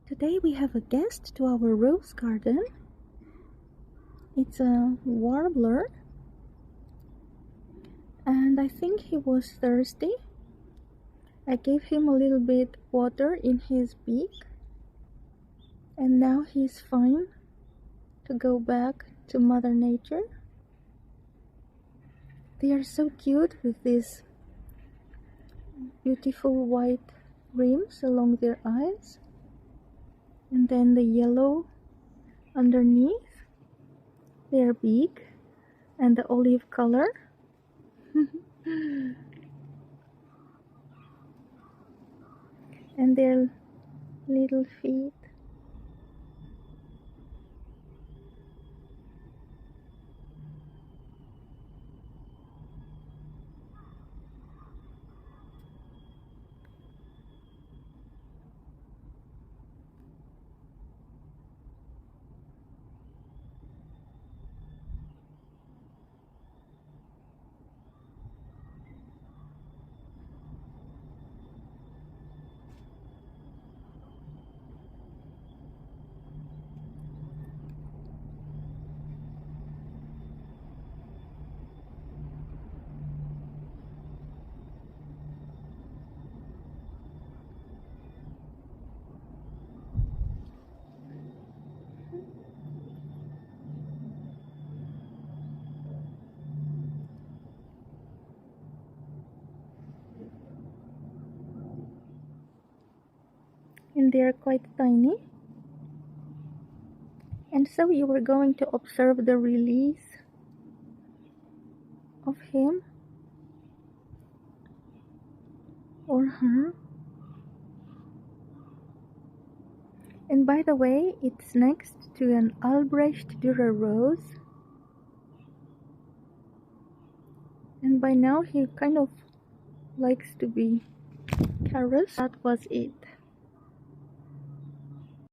Today we have a guest to our rose garden. It's a warbler, and I think he was thirsty. I gave him a little bit water in his beak, and now he's fine to go back to Mother Nature. They are so cute with these beautiful white rims along their eyes, and then the yellow underneath their beak and the olive color. And their little feet. And they are quite tiny. And so you were going to observe the release of him or her. And by the way, it's next to an Albrecht Durer rose. And by now he kind of likes to be caressed. That was it.